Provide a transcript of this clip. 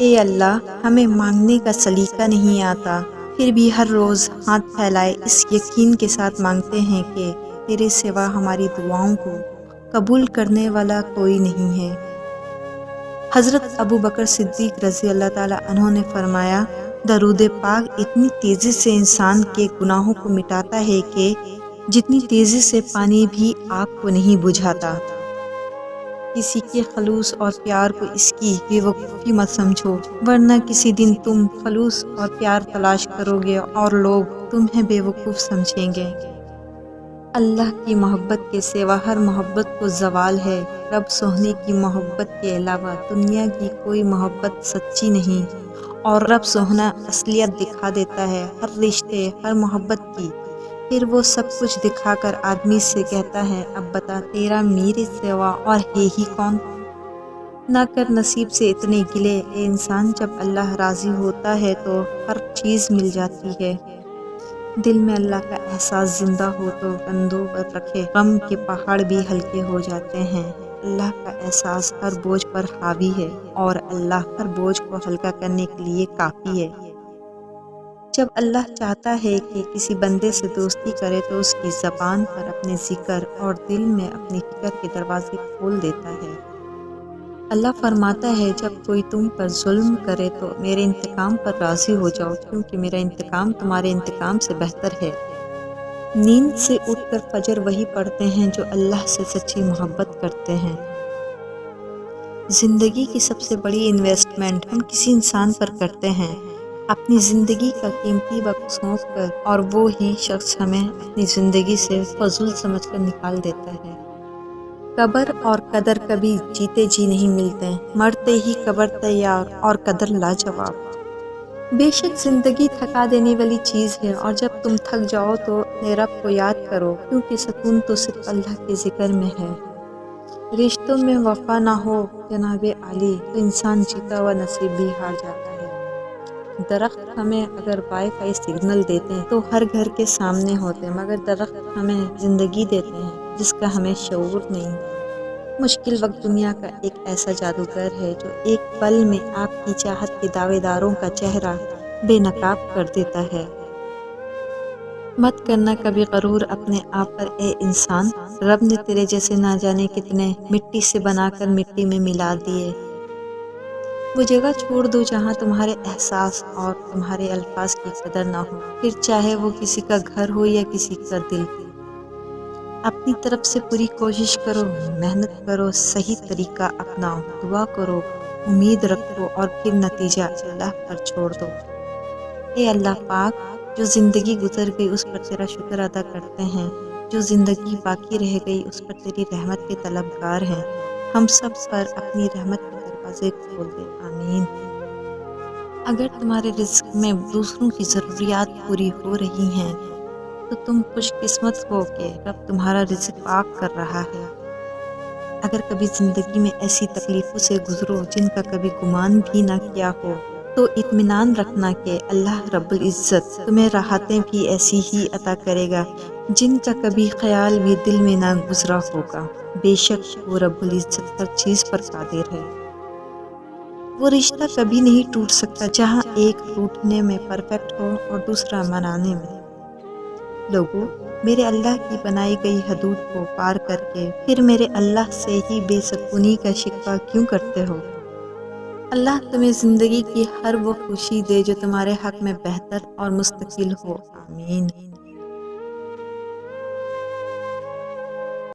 اے اللہ، ہمیں مانگنے کا سلیقہ نہیں آتا، پھر بھی ہر روز ہاتھ پھیلائے اس یقین کے ساتھ مانگتے ہیں کہ تیرے سوا ہماری دعاؤں کو قبول کرنے والا کوئی نہیں ہے۔ حضرت ابو بکر صدیق رضی اللہ تعالیٰ عنہ نے فرمایا، درود پاک اتنی تیزی سے انسان کے گناہوں کو مٹاتا ہے کہ جتنی تیزی سے پانی بھی آگ کو نہیں بجھاتا۔ کسی کے خلوص اور پیار کو اس کی بے وقوفی مت سمجھو، ورنہ کسی دن تم خلوص اور پیار تلاش کرو گے اور لوگ تمہیں بے وقوف سمجھیں گے۔ اللہ کی محبت کے سوا ہر محبت کو زوال ہے۔ رب سوہنے کی محبت کے علاوہ دنیا کی کوئی محبت سچی نہیں، اور رب سوہنا اصلیت دکھا دیتا ہے ہر رشتے، ہر محبت کی۔ پھر وہ سب کچھ دکھا کر آدمی سے کہتا ہے، اب بتا تیرا میرے سوا اور ہے ہی کون؟ نہ کر نصیب سے اتنے گلے اے انسان، جب اللہ راضی ہوتا ہے تو ہر چیز مل جاتی ہے۔ دل میں اللہ کا احساس زندہ ہو تو کندھوں پر رکھے غم کے پہاڑ بھی ہلکے ہو جاتے ہیں۔ اللہ کا احساس ہر بوجھ پر حاوی ہے، اور اللہ ہر بوجھ کو ہلکا کرنے کے لیے کافی ہے۔ جب اللہ چاہتا ہے کہ کسی بندے سے دوستی کرے تو اس کی زبان پر اپنے ذکر اور دل میں اپنی فکر کے دروازے کھول دیتا ہے۔ اللہ فرماتا ہے، جب کوئی تم پر ظلم کرے تو میرے انتقام پر راضی ہو جاؤ، کیونکہ میرا انتقام تمہارے انتقام سے بہتر ہے۔ نیند سے اٹھ کر فجر وہی پڑھتے ہیں جو اللہ سے سچی محبت کرتے ہیں۔ زندگی کی سب سے بڑی انویسٹمنٹ ہم کسی انسان پر کرتے ہیں، اپنی زندگی کا قیمتی وقت سونپ کر، اور وہ ہی شخص ہمیں اپنی زندگی سے فضول سمجھ کر نکال دیتا ہے۔ قبر اور قدر کبھی جیتے جی نہیں ملتے، مرتے ہی قبر تیار اور قدر لاجواب۔ بے شک زندگی تھکا دینے والی چیز ہے، اور جب تم تھک جاؤ تو اپنے رب کو یاد کرو، کیونکہ سکون تو صرف اللہ کے ذکر میں ہے۔ رشتوں میں وفا نہ ہو جناب عالی تو انسان جیتا ہوا نصیب بھی ہار جاتا ہے۔ درخت ہمیں اگر وائی فائی سگنل دیتے ہیں تو ہر گھر کے سامنے ہوتے ہیں، مگر درخت ہمیں زندگی دیتے ہیں جس کا ہمیں شعور نہیں۔ مشکل وقت دنیا کا ایک ایسا جادوگر ہے جو ایک پل میں آپ کی چاہت کے دعوے داروں کا چہرہ بے نقاب کر دیتا ہے۔ مت کرنا کبھی غرور اپنے آپ پر اے انسان، رب نے تیرے جیسے نہ جانے کتنے مٹی سے بنا کر مٹی میں ملا دیے۔ وہ جگہ چھوڑ دو جہاں تمہارے احساس اور تمہارے الفاظ کی قدر نہ ہو، پھر چاہے وہ کسی کا گھر ہو یا کسی کا دل۔ اپنی طرف سے پوری کوشش کرو، محنت کرو، صحیح طریقہ اپناؤ، دعا کرو، امید رکھو، اور پھر نتیجہ اللہ پر چھوڑ دو۔ اے اللہ پاک، جو زندگی گزر گئی اس پر تیرا شکر ادا کرتے ہیں، جو زندگی باقی رہ گئی اس پر تیری رحمت کے طلبگار ہیں۔ ہم سب پر اپنی رحمت کے دروازے کھول دے، آمین۔ اگر تمہارے رزق میں دوسروں کی ضروریات پوری ہو رہی ہیں تو تم خوش قسمت ہو کہ رب تمہارا رزق پاک کر رہا ہے۔ اگر کبھی زندگی میں ایسی تکلیفوں سے گزرو جن کا کبھی گمان بھی نہ کیا ہو تو اطمینان رکھنا کہ اللہ رب العزت تمہیں راحتیں بھی ایسی ہی عطا کرے گا جن کا کبھی خیال بھی دل میں نہ گزرا ہوگا۔ بے شک وہ رب العزت ہر چیز پر قادر ہے۔ وہ رشتہ کبھی نہیں ٹوٹ سکتا جہاں ایک ٹوٹنے میں پرفیکٹ ہو اور دوسرا منانے میں۔ لوگوں، میرے اللہ کی بنائی گئی حدود کو پار کر کے پھر میرے اللہ سے ہی بے سکونی کا شکوہ کیوں کرتے ہو؟ اللہ تمہیں زندگی کی ہر وہ خوشی دے جو تمہارے حق میں بہتر اور مستقل ہو، آمین۔